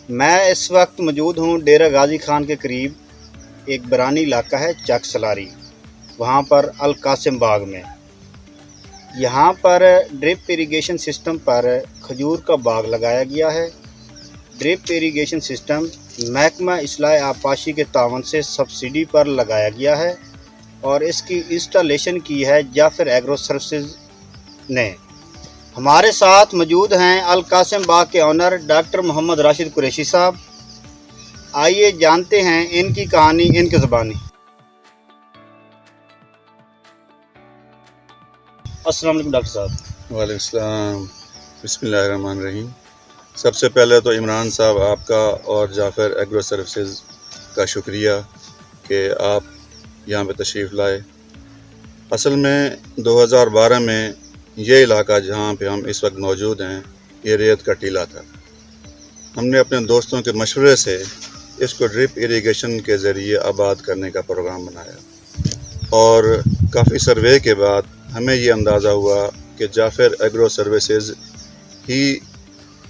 میں اس وقت موجود ہوں ڈیرہ غازی خان کے قریب، ایک برانی علاقہ ہے چک سلاری، وہاں پر القاسم باغ میں۔ یہاں پر ڈرپ اریگیشن سسٹم پر کھجور کا باغ لگایا گیا ہے۔ ڈرپ اریگیشن سسٹم محکمہ اصلاح آبپاشی کے تعاون سے سبسڈی پر لگایا گیا ہے اور اس کی انسٹالیشن کی ہے جعفر ایگرو سروسز نے۔ ہمارے ساتھ موجود ہیں القاسم باغ کے آنر ڈاکٹر محمد راشد قریشی صاحب۔ آئیے جانتے ہیں ان کی کہانی ان کی زبانی۔ السلام علیکم ڈاکٹر صاحب۔ وعلیکم السلام۔ بسم اللہ الرحمن الرحیم۔ سب سے پہلے تو عمران صاحب آپ کا اور جعفر ایگرو سروسز کا شکریہ کہ آپ یہاں پہ تشریف لائے۔ اصل میں 2012 میں یہ علاقہ جہاں پہ ہم اس وقت موجود ہیں یہ ریت کا ٹیلہ تھا۔ ہم نے اپنے دوستوں کے مشورے سے اس کو ڈرپ اریگیشن کے ذریعے آباد کرنے کا پروگرام بنایا اور کافی سروے کے بعد ہمیں یہ اندازہ ہوا کہ جعفر ایگرو سروسز ہی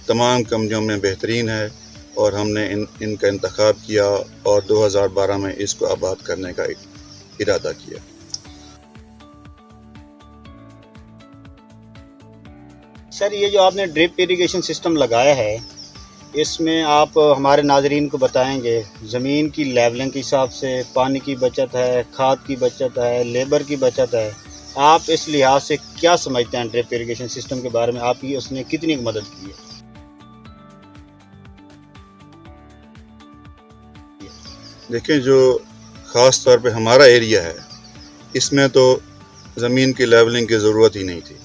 تمام کمپنیوں میں بہترین ہے اور ہم نے ان کا انتخاب کیا اور 2012 میں اس کو آباد کرنے کا ارادہ کیا۔ سر، یہ جو آپ نے ڈرپ اریگیشن سسٹم لگایا ہے اس میں آپ ہمارے ناظرین کو بتائیں گے زمین کی لیولنگ کے حساب سے پانی کی بچت ہے، کھاد کی بچت ہے، لیبر کی بچت ہے، آپ اس لحاظ سے کیا سمجھتے ہیں ڈرپ اریگیشن سسٹم کے بارے میں؟ آپ کی اس نے کتنی مدد کی ہے؟ دیکھیں، جو خاص طور پہ ہمارا ایریا ہے اس میں تو زمین کی لیولنگ کی ضرورت ہی نہیں تھی،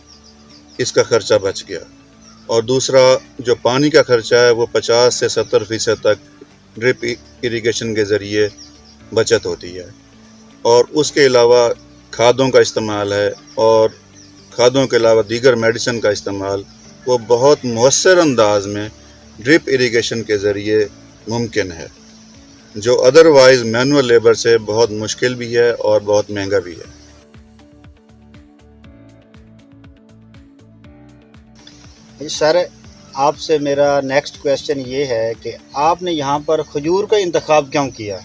اس کا خرچہ بچ گیا۔ اور دوسرا جو پانی کا خرچہ ہے وہ 50 سے 70% تک ڈرپ اریگیشن کے ذریعے بچت ہوتی ہے۔ اور اس کے علاوہ کھادوں کا استعمال ہے اور کھادوں کے علاوہ دیگر میڈیسن کا استعمال وہ بہت مؤثر انداز میں ڈرپ اریگیشن کے ذریعے ممکن ہے، جو ادروائز مینول لیبر سے بہت مشکل بھی ہے اور بہت مہنگا بھی ہے۔ سر، آپ سے میرا نیکسٹ کویسچن یہ ہے کہ آپ نے یہاں پر کھجور کا انتخاب کیوں کیا؟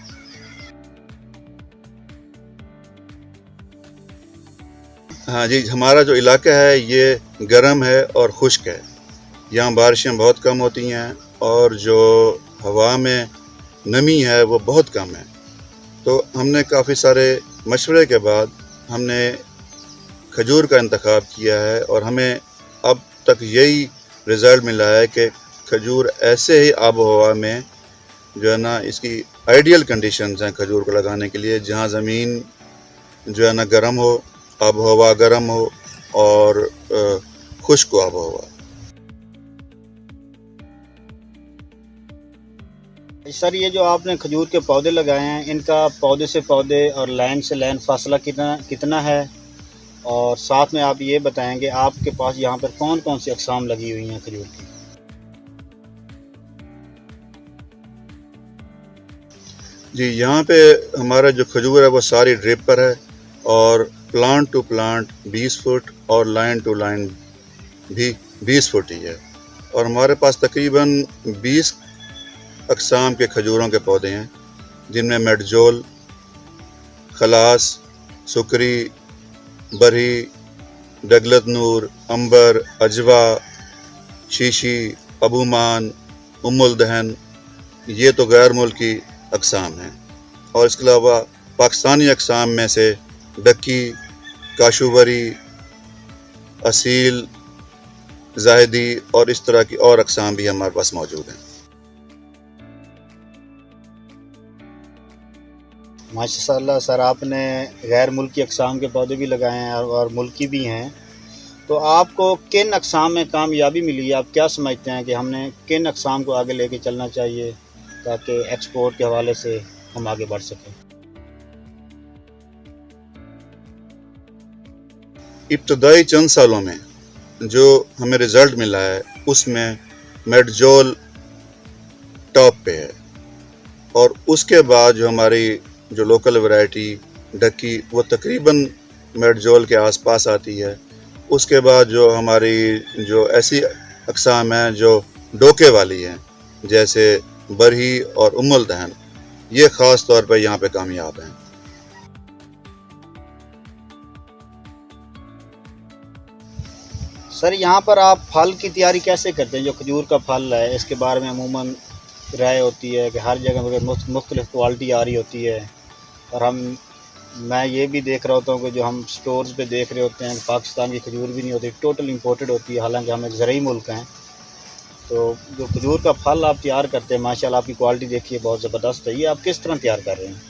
ہاں جی، ہمارا جو علاقہ ہے یہ گرم ہے اور خشک ہے، یہاں بارشیں بہت کم ہوتی ہیں اور جو ہوا میں نمی ہے وہ بہت کم ہے۔ تو ہم نے کافی سارے مشورے کے بعد ہم نے کھجور کا انتخاب کیا ہے اور ہمیں اب تک یہی رزلٹ ملا ہے کہ کھجور ایسے ہی آب و ہوا میں جو ہے نا اس کی آئیڈیل کنڈیشنز ہیں کھجور کو لگانے کے لیے، جہاں زمین جو ہے نا گرم ہو، آب و ہوا گرم ہو اور خشک آب و ہوا۔ سر، یہ جو آپ نے کھجور کے پودے لگائے ہیں ان کا پودے سے پودے اور لائن سے لائن فاصلہ کتنا ہے؟ اور ساتھ میں آپ یہ بتائیں گے آپ کے پاس یہاں پر کون کون سی اقسام لگی ہوئی ہیں کھجور کی؟ جی، یہاں پہ ہمارا جو کھجور ہے وہ ساری ڈرپ پر ہے اور پلانٹ ٹو پلانٹ 20 فٹ اور لائن ٹو لائن بھی 20 فٹ ہی ہے، اور ہمارے پاس تقریباً 20 اقسام کے کھجوروں کے پودے ہیں، جن میں میڈجول، خلاص، سکری، برھی، ڈگلت نور، امبر، اجوا، شیشی، ابومان، ام الدہن، یہ تو غیر ملکی اقسام ہیں۔ اور اس کے علاوہ پاکستانی اقسام میں سے ڈکی، کاشووری، اصیل، زاہدی اور اس طرح کی اور اقسام بھی ہمارے پاس موجود ہیں۔ ماشاء اللہ سر، آپ نے غیر ملکی اقسام کے پودے بھی لگائے ہیں اور ملکی بھی ہیں، تو آپ کو کن اقسام میں کامیابی ملی ہے؟ آپ کیا سمجھتے ہیں کہ ہم نے کن اقسام کو آگے لے کے چلنا چاہیے تاکہ ایکسپورٹ کے حوالے سے ہم آگے بڑھ سکیں؟ ابتدائی چند سالوں میں جو ہمیں رزلٹ ملا ہے اس میں میڈجول ٹاپ پہ ہے، اور اس کے بعد جو ہماری جو لوکل ورائٹی ڈکی وہ تقریباً میڈجول کے آس پاس آتی ہے۔ اس کے بعد جو ہماری جو ایسی اقسام ہیں جو ڈوکے والی ہیں، جیسے برہی اور ام الدہن یہ خاص طور پر یہاں پہ کامیاب ہیں۔ سر یہاں پر آپ پھل کی تیاری کیسے کرتے ہیں؟ جو کھجور کا پھل ہے اس کے بارے میں عموماً رائے ہوتی ہے کہ ہر جگہ مختلف کوالٹی آ رہی ہوتی ہے، اور میں یہ بھی دیکھ رہا ہوتا ہوں کہ جو ہم سٹورز پہ دیکھ رہے ہوتے ہیں پاکستان کی کھجور بھی نہیں ہوتی، ٹوٹل امپورٹڈ ہوتی ہے، حالانکہ ہم ایک زرعی ملک ہیں۔ تو جو کھجور کا پھل آپ تیار کرتے ہیں ماشاءاللہ آپ کی کوالٹی دیکھیے بہت زبردست ہے، یہ آپ کس طرح تیار کر رہے ہیں؟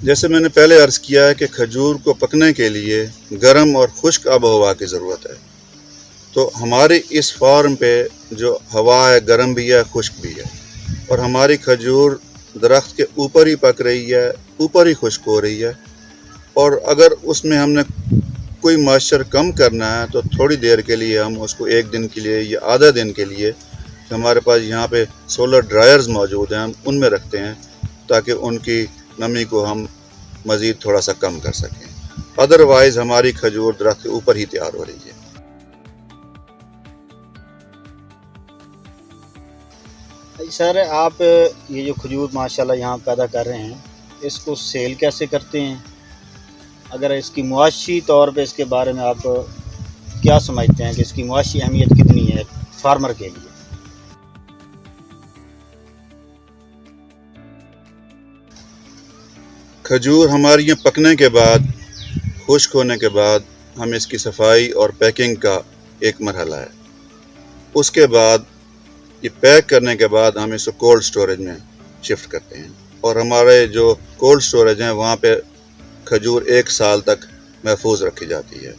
جیسے میں نے پہلے عرض کیا ہے کہ کھجور کو پکنے کے لیے گرم اور خشک آب و ہوا کی ضرورت ہے، تو ہماری اس فارم پہ جو ہوا ہے گرم بھی ہے خشک بھی ہے، اور ہماری کھجور درخت کے اوپر ہی پک رہی ہے، اوپر ہی خشک ہو رہی ہے، اور اگر اس میں ہم نے کوئی مائسچر کم کرنا ہے تو تھوڑی دیر کے لیے ہم اس کو ایک دن کے لیے یا آدھا دن کے لیے ہمارے پاس یہاں پہ سولر ڈرائرز موجود ہیں، ہم ان میں رکھتے ہیں تاکہ ان کی نمی کو ہم مزید تھوڑا سا کم کر سکیں۔ ادروائز ہماری کھجور درخت کے اوپر ہی تیار ہو رہی ہے۔ سر آپ یہ جو کھجور ماشاءاللہ یہاں پیدا کر رہے ہیں اس کو سیل کیسے کرتے ہیں؟ اگر اس کی معاشی طور پہ اس کے بارے میں آپ کیا سمجھتے ہیں کہ اس کی معاشی اہمیت کتنی ہے فارمر کے لیے؟ کھجور ہماری یہاں پکنے کے بعد خشک ہونے کے بعد ہم اس کی صفائی اور پیکنگ کا ایک مرحلہ ہے، اس کے بعد یہ پیک کرنے کے بعد ہم اس کو کولڈ سٹوریج میں شفٹ کرتے ہیں، اور ہمارے جو کولڈ سٹوریج ہیں وہاں پہ کھجور 1 سال تک محفوظ رکھی جاتی ہے۔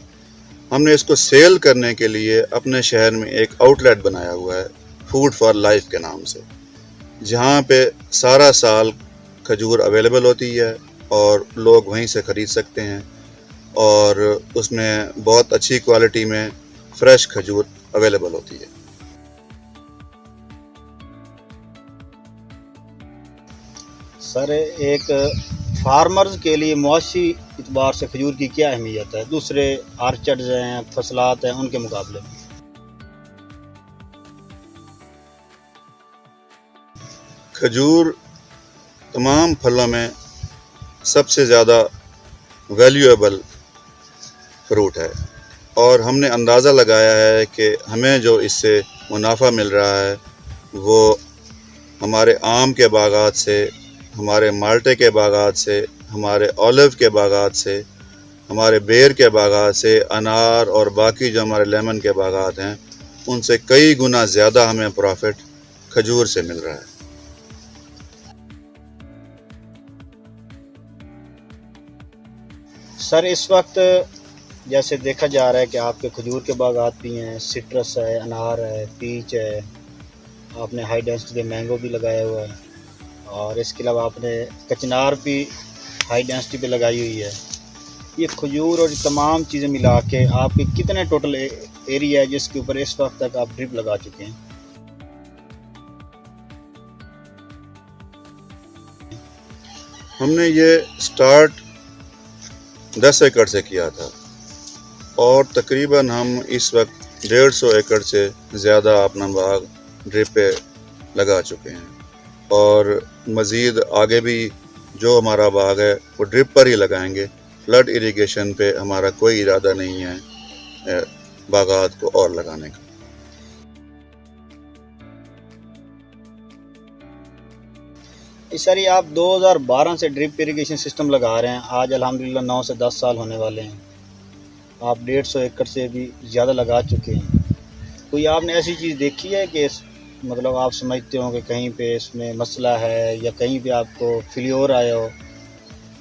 ہم نے اس کو سیل کرنے کے لیے اپنے شہر میں ایک آؤٹ لیٹ بنایا ہوا ہے فوڈ فار لائف کے نام سے، جہاں پہ سارا سال کھجور اویلیبل ہوتی ہے اور لوگ وہیں سے خرید سکتے ہیں، اور اس میں بہت اچھی کوالٹی میں فریش کھجور اویلیبل ہوتی ہے۔ سر ایک فارمرز کے لیے معاشی اعتبار سے کھجور کی کیا اہمیت ہے دوسرے آرچڈز ہیں فصلات ہیں ان کے مقابلے میں؟ کھجور تمام پھلوں میں سب سے زیادہ ویلیویبل فروٹ ہے، اور ہم نے اندازہ لگایا ہے کہ ہمیں جو اس سے منافع مل رہا ہے وہ ہمارے آم کے باغات سے، ہمارے مالٹے کے باغات سے، ہمارے اولیو کے باغات سے، ہمارے بیر کے باغات سے، انار اور باقی جو ہمارے لیمن کے باغات ہیں ان سے کئی گنا زیادہ ہمیں پروفٹ کھجور سے مل رہا ہے۔ سر اس وقت جیسے دیکھا جا رہا ہے کہ آپ کے کھجور کے باغات بھی ہیں، سٹرس ہے، انار ہے، پیچ ہے، آپ نے ہائی ڈینسٹی کے مینگو بھی لگایا ہوا ہے، اور اس کے علاوہ آپ نے کچنار بھی ہائی ڈینسٹی پہ لگائی ہوئی ہے۔ یہ کھجور اور تمام چیزیں ملا کے آپ کے کتنے ٹوٹل ایریا ہے جس کے اوپر اس وقت تک آپ ڈرپ لگا چکے ہیں؟ ہم نے یہ سٹارٹ 10 ایکڑ سے کیا تھا، اور تقریباً ہم اس وقت 150 ایکڑ سے زیادہ اپنا باغ ڈرپ پہ لگا چکے ہیں، اور مزید آگے بھی جو ہمارا باغ ہے وہ ڈرپ پر ہی لگائیں گے۔ فلڈ اریگیشن پہ ہمارا کوئی ارادہ نہیں ہے باغات کو اور لگانے کا۔ سر یہ آپ 2012 سے ڈرپ اریگیشن سسٹم لگا رہے ہیں، آج الحمدللہ 9 سے 10 سال ہونے والے ہیں، آپ 150 ایکڑ سے بھی زیادہ لگا چکے ہیں۔ کوئی آپ نے ایسی چیز دیکھی ہے کہ مطلب آپ سمجھتے ہوں کہ کہیں پہ اس میں مسئلہ ہے یا کہیں پہ آپ کو فیلیور آیا ہو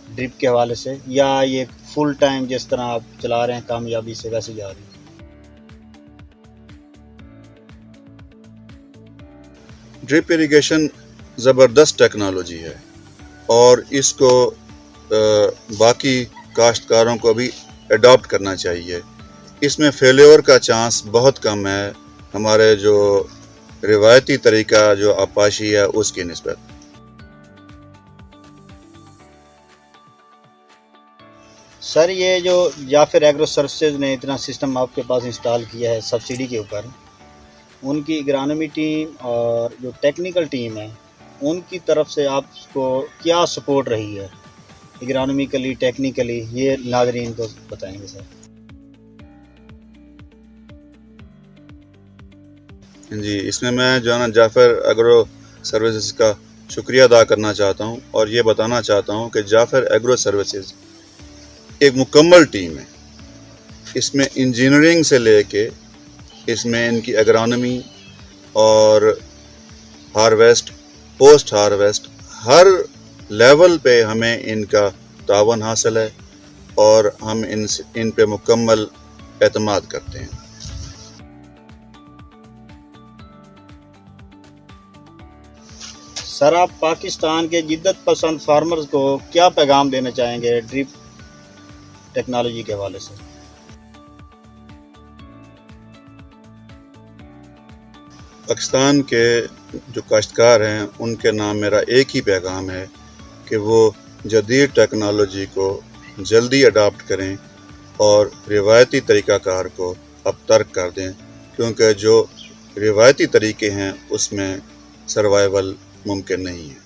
ڈرپ کے حوالے سے، یا یہ فل ٹائم جس طرح آپ چلا رہے ہیں کامیابی سے ویسے جا رہی ہے؟ ڈرپ اریگیشن زبردست ٹیکنالوجی ہے، اور اس کو باقی کاشتکاروں کو بھی اڈاپٹ کرنا چاہیے۔ اس میں فیلیور کا چانس بہت کم ہے ہمارے جو روایتی طریقہ جو آپاشی ہے اس کی نسبت۔ سر یہ جو جعفر ایگرو سروسز نے اتنا سسٹم آپ کے پاس انسٹال کیا ہے سبسڈی کے اوپر، ان کی اگرانومی ٹیم اور جو ٹیکنیکل ٹیم ہے ان کی طرف سے آپ کو کیا سپورٹ رہی ہے اگرانومیکلی ٹیکنیکلی، یہ ناظرین کو بتائیں گے سر۔ جی، اس میں جو ہے نا جعفر ایگرو سروسز کا شکریہ ادا کرنا چاہتا ہوں اور یہ بتانا چاہتا ہوں کہ جعفر ایگرو سروسز ایک مکمل ٹیم ہے۔ اس میں انجینئرنگ سے لے کے اس میں ان کی اگرانومی اور ہارویسٹ، پوسٹ ہارویسٹ، ہر لیول پہ ہمیں ان کا تعاون حاصل ہے اور ہم ان پہ مکمل اعتماد کرتے ہیں۔ سر آپ پاکستان کے جدت پسند فارمرز کو کیا پیغام دینا چاہیں گے ڈرپ ٹیکنالوجی کے حوالے سے؟ پاکستان کے جو کاشتکار ہیں ان کے نام میرا ایک ہی پیغام ہے کہ وہ جدید ٹیکنالوجی کو جلدی اڈاپٹ کریں اور روایتی طریقہ کار کو اب ترک کر دیں، کیونکہ جو روایتی طریقے ہیں اس میں سروائیول ممکن نہیں ہے۔